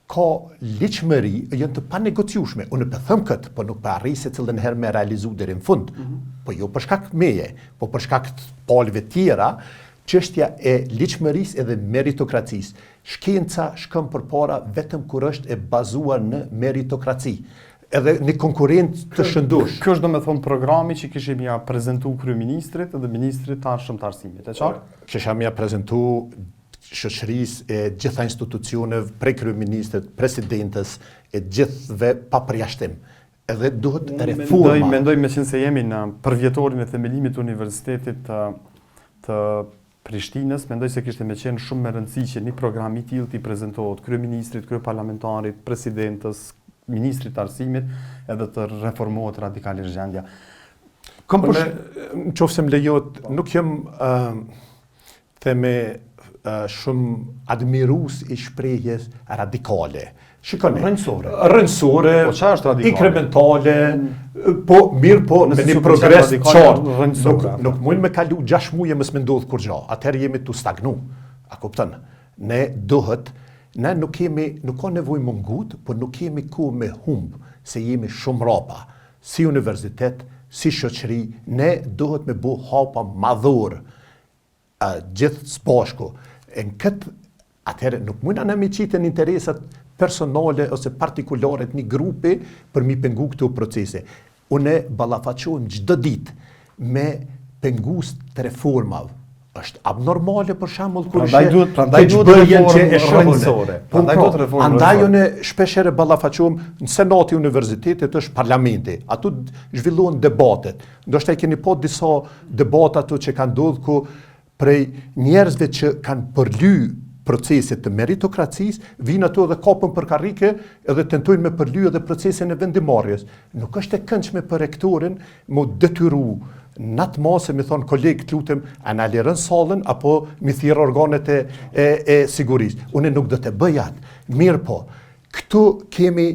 ka liqëmëri janë të panegociueshme. Unë për thëmë këtë, po nuk për arri se cilën herë me realizu deri në fund. Po jo për shkak meje, po për shkak të palëve tjera, çështja e liqëmërisë edhe meritokracisë. Shkenca shkon përpara vetëm kur është e bazuar në meritokraci. Edhe një konkurrent të shëndosh. Kjo është domethënë programi që kishim ja prezantu kryeministrit dhe ministrit të Anshëm të Arsimit, e qartë? Kishim ja prezantu shoqërisë e gjitha institucioneve, prej kryeministrit, presidentës, e gjithëve pa përjashtim. Edhe duhet reforma. Mendoj me qenë se jemi në përvjetorin e themelimit të Universitetit të Prishtinës, mendoj se kishte me qenë shumë me rëndësi që një program i tillë t'i prezantohet kryeministrit, kryeparlamentarit, presidentës, ministrit të Arsimit, edhe të reformohet radikalisht gjendja. Nëse më lejohet, nuk jam theme shumë admirues i shprehjes radikale. Shikoni. Rrënjësore. Rrënjësore, Po çfarë është radikale? inkrementale, po mirë po me Nëse një si progres radikale, qartë. rrënjësore, Nuk mund me kalu 6 muaj mos me ndodh kur gjë. Atëherë jemi tu stagnu. A kupton? Ne nuk ka nevojë mungut, por nuk kemi ku me humb, se jemi shumë rapa. Si universitet, si shoqëri, ne duhet me bu hapa madhur gjithë së bashku. Atëherë nuk mund na me qitën interesat personale ose partikulare të një grupi për mi pengu këto procese. Une ballafaqohem çdo ditë me pengus të reformave. Është abnormale për shembull kur Prandaj duhet rrënjësore. Andaj unë shpeshherë ballafaqohem në senati i universitetit, është parlamenti. Atu zhvillohen debatet. Ndoshta e keni pa disa debata ato që kanë ndodhur ku prej njerëzve që kanë përly proceset të meritokracisë, vinë ato dhe kapën për karrike edhe tentojnë me përly edhe procesin e vendimarrjes. Nuk është e këndshme për rektorin mu detyru në atë masë mi thonë kolegë të lutem, a na lirën sallën apo mi thirr organet e sigurisë. Unë nuk do të bëj atë. Mirë po, këtu kemi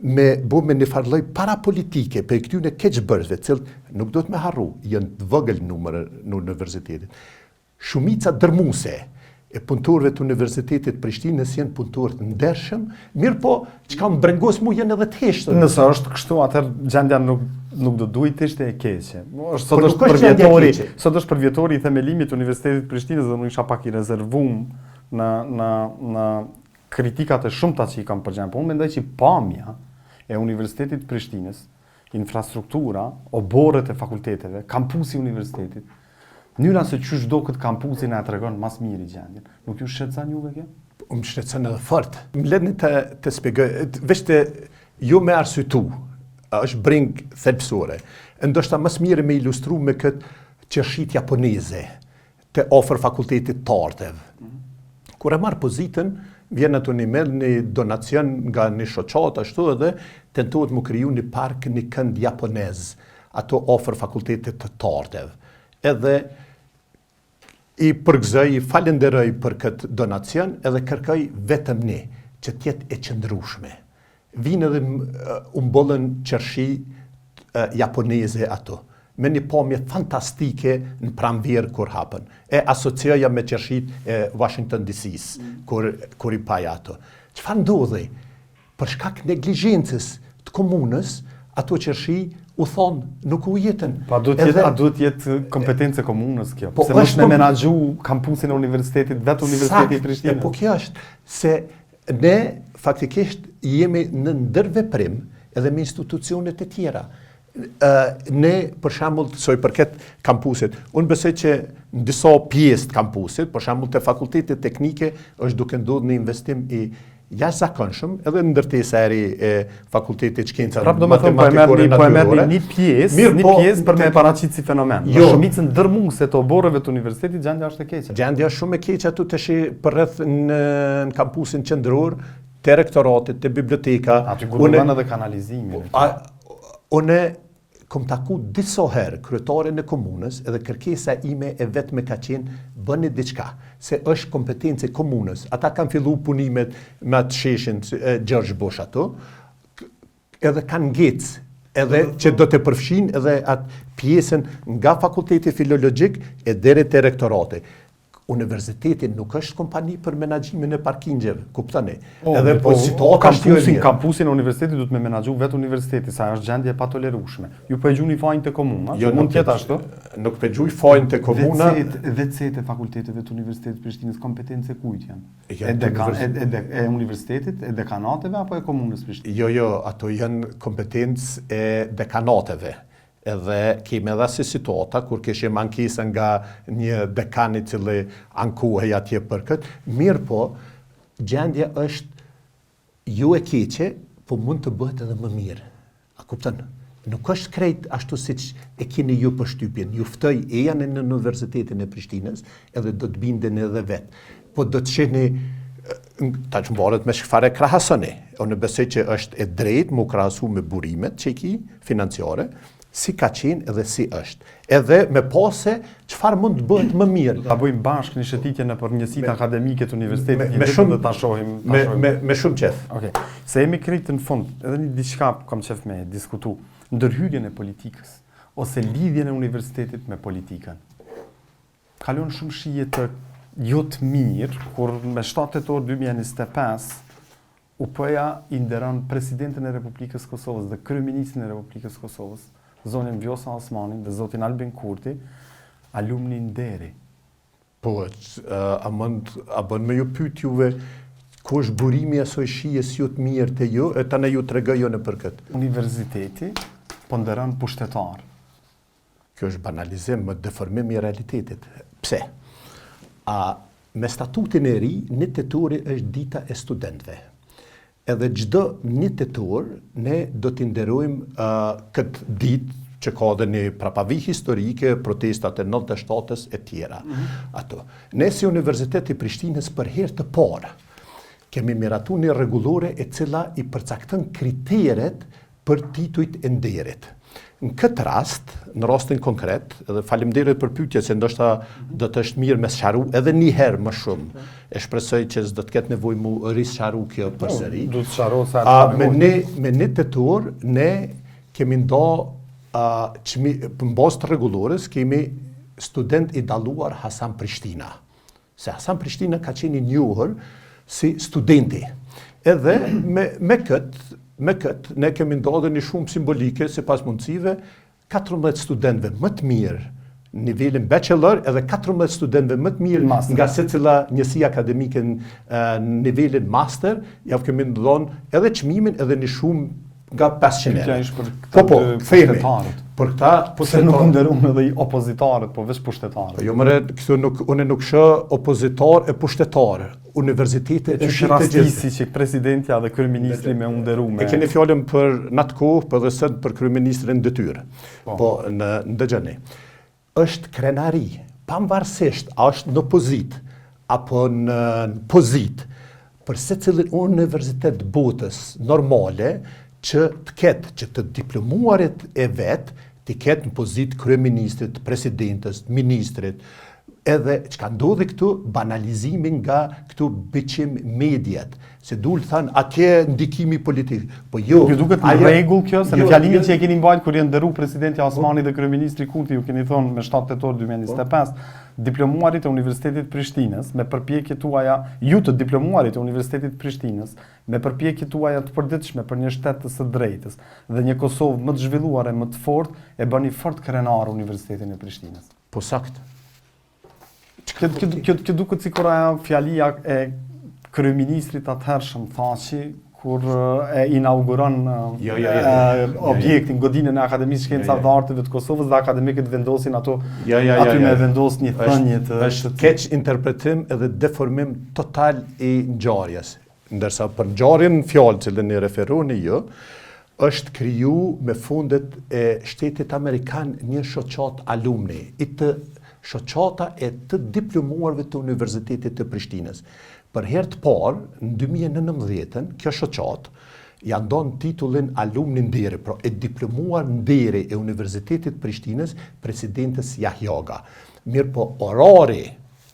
me një farloj parapolitike për këtyne keqbërësve, cilë nuk do të me harru, jënë të vëgël numër në universitetit. Shumica dërmuse e punëtorëve të Universitetit Prishtinës janë punëtorë të ndershëm, mirë po, që kam brengos mu janë edhe të heshtën. Nëse është kështu, atëherë gjendja nuk do duhet të ishte e keqe. Sot është përvjetori i themelimit të Universitetit Prishtinës dhe unë isha pak i rezervum në kritikat e shumta që i kam përgjigje. Unë mendoj që pamja e Universitetit Prishtinës, infrastruktura, oborret e fakulteteve, kampusi i universitetit, mënyra se çu çdo këtë kampusin e tregon mas miri gjendjen. Nuk ju shqetëson juve kjo? Më shqetëson edhe fort. Më leni të shpjegoj, veçte jo me arsyetu, është breng thelbësore. Ndoshta më mirë me ilustru me këtë qershit japoneze të ofër fakultetit të arteve. Kur e marr pozitën, vjen ato një donacion nga një shoqat ashtu edhe tentohet mu kriju një park, një kënd japonez, ato ofër fakultetit të arteve. Edhe i përgëzoj, i falenderoj për këtë donacion edhe kërkoj vetëm ne që tjetë e qëndrueshme. Vinë edhe mbollën qershi japoneze ato, me një pamje fantastike në pranverë kur hapën. E asocioja me qershit e Washington DC-s, kur i paja ato. Çfarë ndodhi? Për shkak neglizhencës të komunës, ato qershi u thonë nuk u jetën. Pa duhet jetë kompetencë komunës kjo. Se mos me menaxhu kampusin e universitetit, vetë Universiteti i Prishtinës. Po kjo është se ne faktikisht jemi në ndërveprim edhe me institucionet e tjera. Ne për shembull soi përket kampusit, unë besoj që në disa pjesë të kampusit, për shembull te fakultetet teknike është duke ndodhur një investim i jashtëzakonshëm edhe në ndërtesa e fakultetit shkencave matematikore natyrore. Një pjesë për me paraqitë si fenomen. Në shumicën dërmuese të oborreve të universitetit gjendja është e keqe. Gjendja është shumë e keqe atu tash për rreth në kampusin qendror, te rektoratet, te biblioteka. Aty ku bën edhe kanalizimin. Unë kom taku disa herë kryetarin e komunës edhe kërkesa ime e vetme ka qenë bëni diçka, se është kompetencë e komunës. Ata kanë fillu punimet me atë sheshin George Bush ato, edhe kanë ngec, edhe që do të përfshin edhe atë pjesën nga fakulteti filologjik e deri te rektorati. Universiteti nuk është kompani për menaxhimin e parkingjeve, kuptoni? Edhe po situata kampusin e universitetit duhet me menaxhu vetë universiteti, sa është gjendje pa tolerueshme. Ju po e gjuni fajin te komuna, mund të jetë ashtu? Nuk po gjuj fajin te komuna. Vetëse fakulteteve të Universitetit Prishtinës kompetencë kujt janë? E universitetit, e dekanateve apo e komunës Prishtinë? Jo, ato janë kompetencë e dekanateve. Edhe kemi edhe si situata kur kishim ankesën nga një dekan i cili ankohej atje për këtë. Mirë po, gjendja është jo e keqe, po mund të bëhet edhe më mirë. A kupton? Nuk është krejt ashtu siç e keni ju përshtypjen. Ju ftoj e janë në Universitetin e Prishtinës, edhe do të binden edhe vetë. Po do të shihni ta që mbarët me shkëfare krahasoni. Unë besoj që është e drejtë mu krahasu me burimet që i ki financiare, si ka qenë edhe si është. Edhe me pase çfarë mund të bëhet më mirë. Ta bëjmë bashkë një shëtitje në përgjithësitë akademike të universitetit me shumë dhe ta shohim. Me shumë qef. Okej. Se jemi kritë në fund, edhe një diçka kam qef me diskutu, ndërhyrjen e politikës ose lidhjen e universitetit me politikën. Kalon shumë shije të jo të mirë, kur me 7 tetor 2025 UP-ja i nderon Presidentin e Republikës Kosovës dhe Kryeministrin e Republikës Kosovës, zonin Vjosa Osmanin dhe zotin Albin Kurti, alumni nderi. Po, a bën me ju pyet juve ku është burimi asoj shijes jo të mirë të ju, e tani ju tregoj jo në për këtë. Universiteti po nderon pushtetar. Kjo është banalizim, më deformim i realitetit. Pse? Me statutin e ri, 1 tetori është dita e studentëve. Edhe çdo 1 tetor ne do t'i nderojmë këtë ditë që ka dhe një prapavi historike, protestat e 97-s e tjera. Ato. Ne si Universiteti i Prishtinës për herë të parë kemi miratu një rregullore e cila i përcakton kriteret për titujt e nderit. Në këtë rast, në rastin konkret, edhe faleminderit për pyetje se ndoshta do të është mirë me sqaru edhe një herë më shumë. E shpresoj që s'do të ketë nevojë mu risqaru kjo përsëri. Do të sqaroj sa me 1 tetor ne kemi ndo në bazë të rregullores kemi student i dalluar Hasan Prishtina. Se Hasan Prishtina ka qenë i njohur si studenti. Edhe me këtë, ne kemi ndodhe një shumë simbolike, si pas mundësive, 14 studentëve më të mirë në nivelin bachelor, edhe 14 studentëve më të mirë nga secila njësi akademike në nivelin master, javë kemi ndodhe edhe çmimin edhe një shumë nga 500 euro. Po, kthehemi. Për këta po se nuk nderon edhe i opozitarët, po veç pushtetarët. Jo mëre, unë nuk shoh opozitar e pushtetar. Universitetet e gjithë të gjithë. Që presidentja dhe kryeministri me nderume. E keni fjalën për natë kohë, për dhe sëtë për kryeministrin detyrë. Po, në ndëgjani. Është krenari, pavarësisht a është në opozit, apo në pozit, për secilin universitet botës normale, që të ketë, që të diplomuarit e vetë, të ketë në pozit kryeministrit, presidentës, ministrit, edhe që ka ndodhi këtu banalizimin nga këtu bëqim mediat. Se dulë thanë, atje ndikimi politik. Po jo. Ju duket në rregull kjo, se në fjalimin që e keni mbajtur kur janë nderu presidenti Osmani dhe kryeministri Kurti, ju keni thonë me 7 tetor 2025, diplomuarit e Universitetit Prishtinës, me përpjekjet tuaja, ju të diplomuarit e Universitetit Prishtinës, me përpjekjet tuaja të përditshme për një shtet të së drejtës dhe një Kosovë më të zhvilluar e më të fortë, e bëni fort krenar Universitetin e Prishtinës. Po sakt. Kjo duket sikur ajo fjalia e kryeministrit atëhershëm Thaçi kur e inauguron objektin godinën e Akademisë Shkencave dhe Arteve të Kosovës dhe akademikët vendosin ato aty me vendos një thënie të është keq interpretim edhe deformim total i ngjarjes. Ndërsa për ngjarjen fjalë që ne referoni ju është kriju me fundet e shtetit amerikan një shoqat alumni, shoqata e të diplomuarve të Universitetit të Prishtinës. Për herë të parë, në 2019, kjo shoqat janë dhënë titullin alumni nderi, pra e diplomuar nderi e Universitetit Prishtinës, presidentës Jahjaga. Mirë po, orari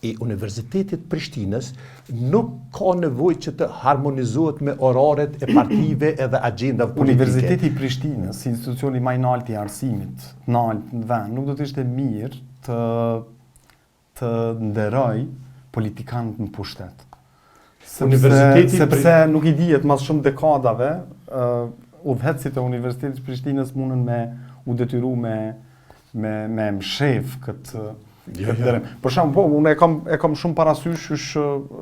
i Universitetit Prishtinës nuk ka nevojë që të harmonizohet me oraret e partive edhe agjendave politike. Universiteti i Prishtinës, si institucioni më i lartë i arsimit, në vend, nuk do të ishte mirë të nderoj politikanët në pushtet. Sepse nuk i dihet mas shumë dekadave, udhëhecësit e Universitetit Prishtinës mundën me u detyru me mshef këtë Për shembull, unë e kam shumë parasysh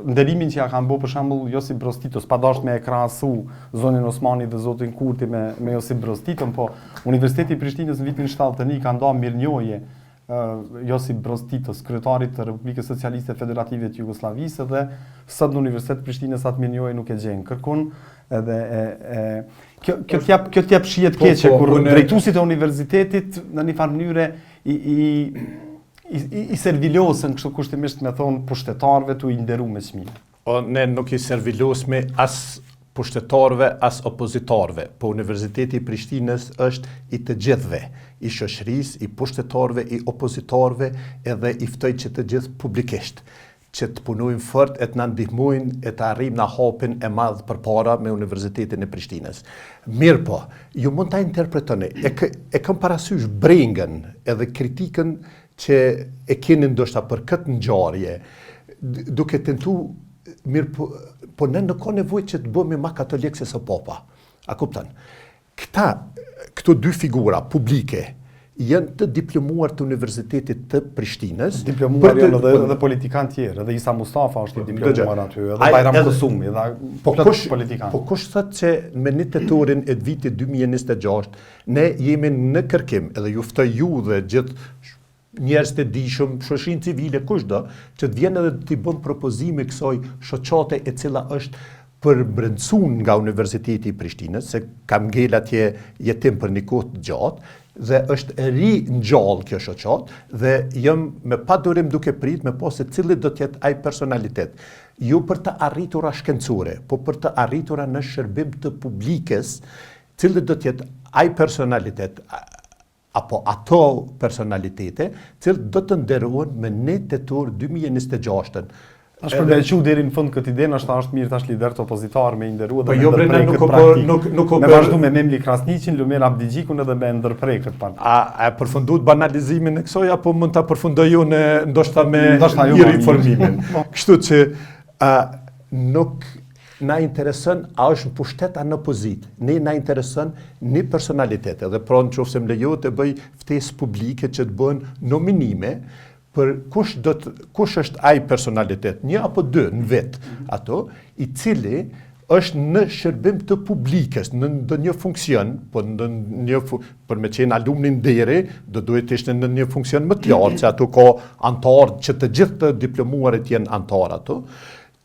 nderimin që ja kanë bërë për shembull Josip Broz Titos, pa dashur me e krahasu zonin Osmani dhe zotin Kurti me Josip Broz Titon, po Universiteti i Prishtinës në vitin 71 ka ndarë mirënjohje Josip Broz Titos, kryetarit të Republikës Socialiste Federative të Jugosllavisë, dhe sot në Universitetin e Prishtinës atë mirënjohje nuk e gjen. Kërkon edhe kjo t'jap shihet keqe kur drejtuesit e universitetit në një farë mënyre i servilosen kështu kushtimisht me thonë pushtetarëve tu i nderu me çmim. Ne nuk i servilos me as pushtetarëve as opozitarëve, po Universiteti i Prishtinës është i të gjithëve, i shoqërisë, i pushtetarëve, i opozitarëve, edhe i ftoj që të gjithë publikisht, që të punojnë fort e të na ndihmojnë e të arrijmë na hapin e madh përpara me Universitetin e Prishtinës. Mirë po, ju mund ta interpretoni, e kam parasysh brengën edhe kritikën që e keni ndoshta për këtë ngjarje, duke tentu mirë po ne nuk ka nevojë që të bëhemi më katolik se papa. A kupton? Këto dy figura publike janë të diplomuar të Universitetit të Prishtinës. Diplomuar janë edhe politikanë tjerë, edhe Isa Mustafa është i diplomuar aty, edhe Bajram Kusumi, edhe politikanë. Po kush thotë që me 1 tetorin e vitit 2026 ne jemi në kërkim, edhe ju ftoj ju dhe gjithë njerëz të dijshëm, shoqërinë civile, kushdo, që të vjen edhe të bën propozime kësaj shoqate e cila është përbrendësuar nga Universiteti i Prishtinës, se kam ngel atje jetim për një kohë të gjatë, dhe është ringjall kjo shoqat, dhe jam me padurim duke prit me pas se cili do të jetë ai personalitet. Jo për të arritura shkencore, po për të arritura në shërbim të publikës, cili do të jetë ai personalitet, apo ato personalitete, cilë do të nderohen me 1 tetor 2026. Është për me qu deri në fund këtë ide, është mirë tash lider të opozitar me nderu dhe me ndërprej këtë praktikë. Me vazhdu me Memli Krasniqin, Lumer Abdigjikun edhe me ndërprej këtë parti. A përfundut banalizimin e kësoj, apo mund të përfundoj ju në ndoshta me një informimin? Kështu që nuk na interesën a është në pushtet a në pozit. Ne na interesën një personalitet, edhe pra në qofse më lejo të bëj ftesë publike që të bëhen nominime për kush është ai personalitet, 1 apo 2 në vetë ato, i cili është në shërbim të publikës, në ndonjë funksion, po për me qenë alumnin deri, do duhet të ishte në një funksion më të lartë, që ato ka antarë që të gjithë të diplomuarit jenë antarë ato,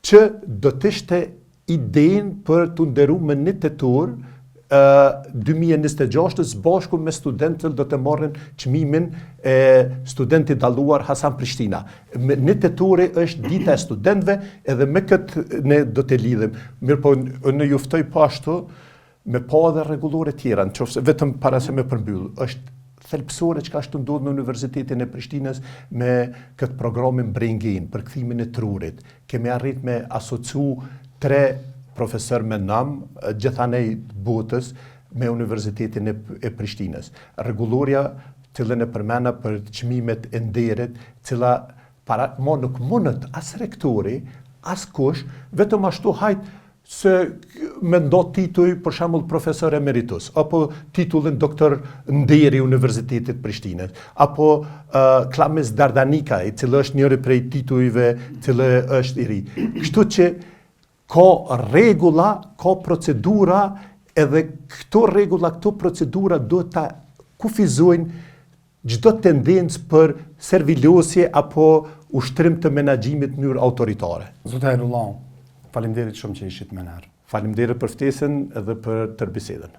që do të ishte idenë për të nderu me 1 tetor 2026 bashku me studentët do të marrin çmimin e studentit dalluar Hasan Prishtina. 1 tetori është dita e studentëve, edhe me këtë ne do të lidhim. Mirë po, në juftoj po ashtu, me pa edhe rregullore tjera, nëse vetëm para se me përmbyll, është thelpsore çka është ndodhur në Universitetin e Prishtinës me këtë programin Brengin për kthimin e trurit. Kemi arrit me asociu 3 profesor me nam, gjithanej botës, me Universitetin e Prishtinës. Rregulloria cilën e përmena për çmimet e nderit, cila nuk mundet as rektori, as kush, vetëm ashtu hajt se me ndo titull, për shembull profesor emeritus, apo titullin doktor nderi Universitetit Prishtinës, apo Klames Dardanika, i cilë është njëri prej titujve cilë është i ri. Kështu që ka regula, ka procedura, edhe këto regula, këto procedura do të kufizojnë çdo tendencë për servilosje apo ushtrim të menaxhimit në mënyrë autoritare. Zotë Erullan, faleminderit shumë që ishit me ne. Faleminderit për ftesën edhe për tërbisedën.